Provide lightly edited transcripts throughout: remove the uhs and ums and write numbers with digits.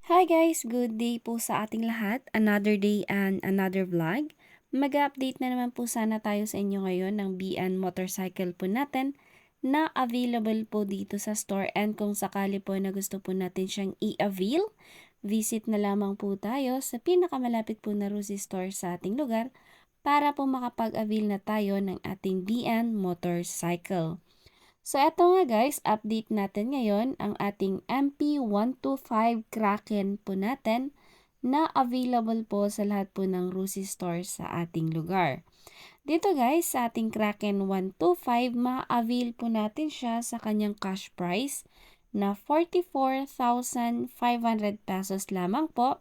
Hi guys! Good day po sa ating lahat. Another day and another vlog. Mag-update na naman po sana tayo sa inyo ngayon ng BN motorcycle po natin na available po dito sa store, and kung sakali po na gusto po natin siyang i-avail, visit na lamang po tayo sa pinakamalapit po na Rusi store sa ating lugar para po makapag-avail na tayo ng ating BN motorcycle. So eto nga guys, update natin ngayon ang ating MP125 Kraken po natin na available po sa lahat po ng Rusi store sa ating lugar. Dito guys, sa ating Kraken 125, ma-avail po natin siya sa kanyang cash price na 44,500 pesos lamang po,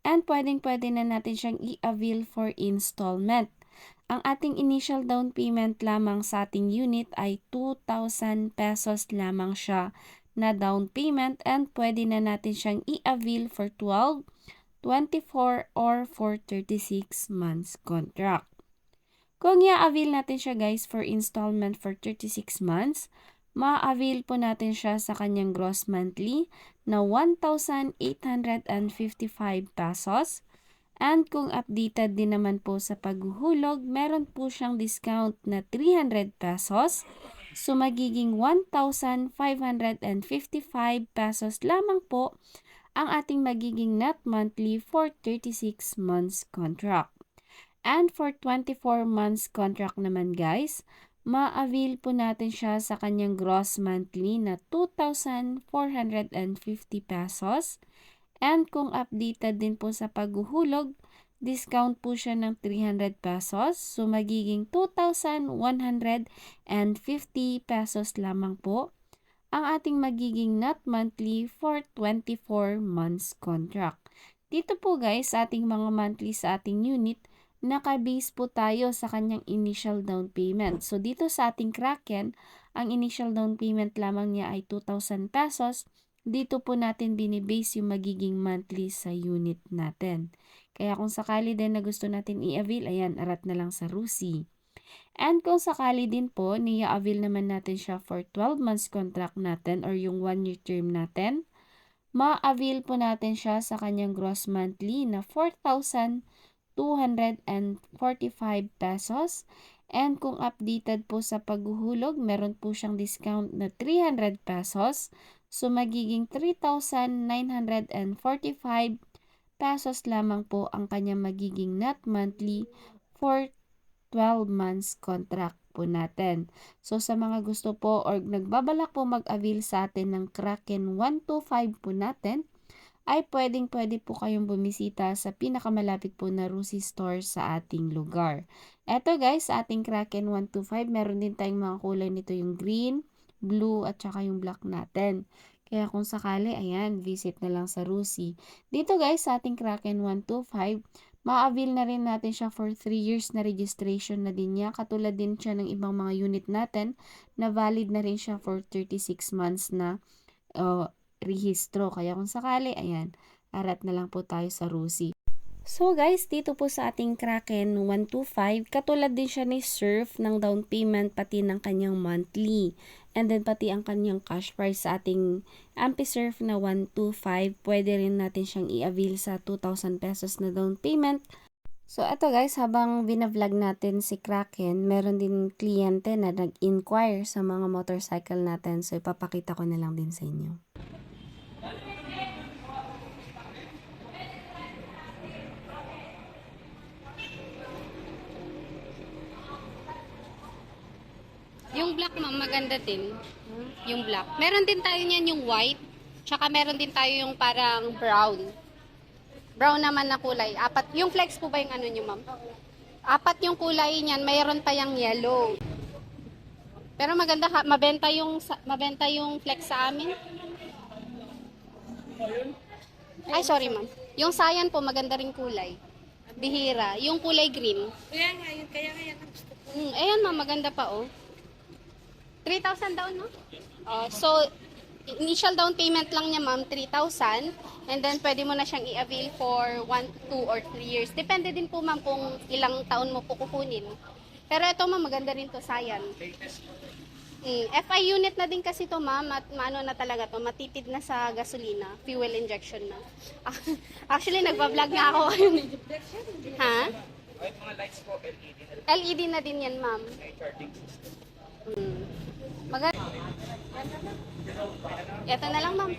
and pwedeng-pwede na natin siyang i-avail for installment. Ang ating initial down payment lamang sa ating unit ay 2,000 pesos lamang siya na down payment, and pwede na natin siyang i-avail for 12, 24, or for 36 months contract. Kung i-avail natin siya guys for installment for 36 months, ma-avail po natin siya sa kanyang gross monthly na 1,855 pesos. And kung updated din naman po sa paghuhulog, meron po siyang discount na 300 pesos. So magiging 1,555 pesos lamang po ang ating magiging net monthly for 36 months contract. And for 24 months contract naman guys, ma-avail po natin siya sa kanyang gross monthly na 2,450 pesos. And kung updated din po sa paghuhulog, discount po siya ng 300 pesos. So magiging 2,150 pesos lamang po ang ating magiging net monthly for 24 months contract. Dito po guys, sa ating mga monthly sa ating unit, naka-base po tayo sa kanyang initial down payment. So dito sa ating Kraken, ang initial down payment lamang niya ay 2,000 pesos. Dito po natin binibase yung magiging monthly sa unit natin. Kaya kung sakali din na gusto natin i-avail, ayan, arat na lang sa Rusi. And kung sakali din po, niya-avail naman natin siya for 12 months contract natin or yung 1-year term natin, ma-avail po natin siya sa kanyang gross monthly na 4,245 pesos. And kung updated po sa paghuhulog, meron po siyang discount na 300 pesos. So magiging 3,945 pesos lamang po ang kanyang magiging net monthly for 12 months contract po natin. So sa mga gusto po or nagbabalak po mag-avail sa atin ng Kraken 125 po natin, ay pwedeng-pwede po kayong bumisita sa pinakamalapit po na Rusi store sa ating lugar. Eto guys, sa ating Kraken 125, meron din tayong mga kulay nito, yung green, blue, at saka yung black natin. Kaya kung sakali, ayan, visit na lang sa Rusi. Dito guys, sa ating Kraken 125, ma-avail na rin natin siya for 3 years na registration na din niya. Katulad din siya ng ibang mga unit natin na valid na rin siya for 36 months na rehistro. Kaya kung sakali, ayan, arat na lang po tayo sa Rusi. So guys, dito po sa ating Kraken 125, katulad din siya ni Surf ng down payment pati ng kanyang monthly. And then pati ang kanyang cash price sa ating AmpiSurf na 125, pwede rin natin siyang i-avail sa 2,000 pesos na down payment. So eto guys, habang binavlog natin si Kraken, meron din kliyente na nag-inquire sa mga motorcycle natin. So ipapakita ko na lang din sa inyo. Yung black ma'am, maganda din. Yung black. Meron din tayo niyan yung white. Tsaka meron din tayo yung parang brown. Brown naman na kulay. Apat. Yung flex po ba yung ano nyo ma'am? Apat yung kulay niyan. Mayroon pa yung yellow. Pero maganda ha. Mabenta yung flex sa amin. Ay, sorry ma'am. Yung cyan po, maganda rin kulay. Bihira. Yung kulay green. Kaya nga yan ang gusto ko. Ayan ma'am, maganda pa oh. 3,000 down, no? So, initial down payment lang niya, ma'am, 3,000. And then, pwede mo na siyang i-avail for 1, 2, or 3 years. Depende din po, ma'am, kung ilang taon mo po kukunin. Pero ito, ma'am, maganda rin to, cyan. FI unit na din kasi to ma'am, at maano na talaga to, matipid na sa gasolina, fuel injection na. Actually, nagpa-vlog nga ako. Ha? Ay, mga lights po, LED na rin. LED na din yan ma'am. May charging. Maganda. Ito na lang ma'am.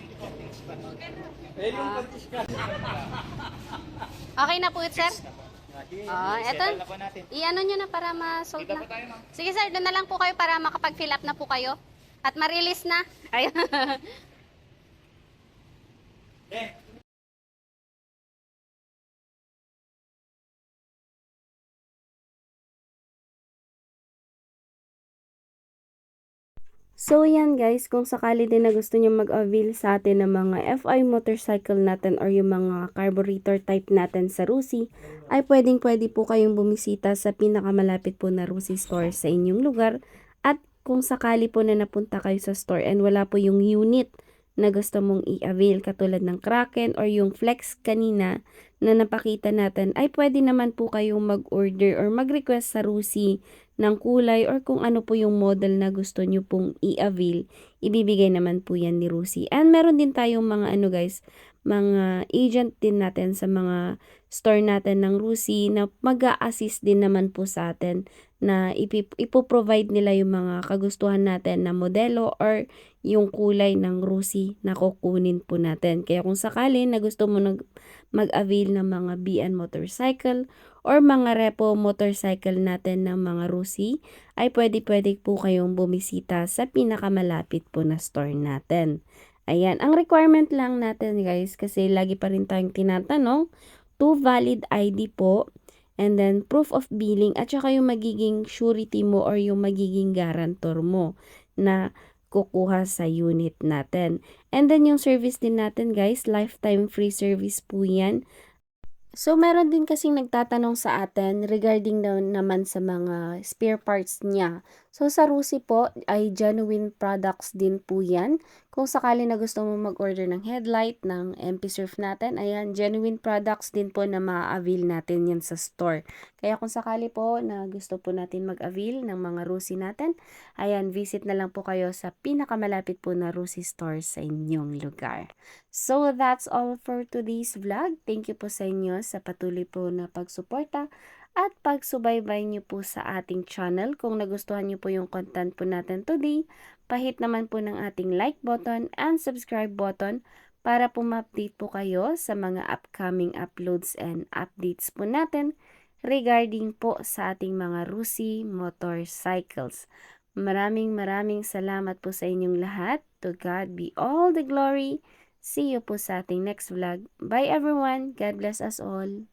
Okay na po sir? Eto. Settle na po natin. I-ano nyo na para ma-solve Kita na. po tayo, ma'am. Sige sir, doon na lang po kayo para makapag-fill up na po kayo. At ma-release na. Ayun. Eh, So yan guys, kung sakali din na gusto nyo mag-avail sa atin ng mga FI motorcycle natin or yung mga carburetor type natin sa Rusi, ay pwede po kayong bumisita sa pinakamalapit po na Rusi store sa inyong lugar. At kung sakali po na napunta kayo sa store and wala po yung unit na gusto mong i-avail katulad ng Kraken or yung Flex kanina na napakita natin, ay pwede naman po kayong mag-order or mag-request sa Rusi ng kulay or kung ano po yung model na gusto nyo pong i-avail, ibibigay naman po yan ni Rusi. And meron din tayong mga ano guys, mga agent din natin sa mga store natin ng Rusi na mag-a-assist din naman po sa atin na ipoprovide nila yung mga kagustuhan natin na modelo or yung kulay ng Rusi na kukunin po natin. Kaya kung sakali na gusto mo mag-avail ng mga BN motorcycle or mga repo motorcycle natin ng mga Rusi, ay pwede po kayong bumisita sa pinakamalapit po na store natin. Ayan, ang requirement lang natin guys, kasi lagi pa rin tayong tinatanong, 2 valid ID po, and then proof of billing, at saka yung magiging surety mo or yung magiging guarantor mo na kukuha sa unit natin. And then yung service din natin guys, lifetime free service po yan. So, meron din kasing nagtatanong sa atin regarding naman sa mga spare parts niya. So, sa Rusi po ay genuine products din po yan. Kung sakali na gusto mo mag-order ng headlight, ng MP Surf natin, ayan, genuine products din po na ma-avail natin yan sa store. Kaya kung sakali po na gusto po natin mag-avail ng mga Rusi natin, ayan, visit na lang po kayo sa pinakamalapit po na Rusi store sa inyong lugar. So, that's all for today's vlog. Thank you po sa inyo sa patuloy po na pagsuporta at pagsubaybay niyo po sa ating channel. Kung nagustuhan niyo po yung content po natin today, pahit naman po ng ating like button and subscribe button para po ma-update po kayo sa mga upcoming uploads and updates po natin regarding po sa ating mga Rusi motorcycles. Maraming salamat po sa inyong lahat. To God be all the glory. See you po sa ating next vlog. Bye everyone. God bless us all.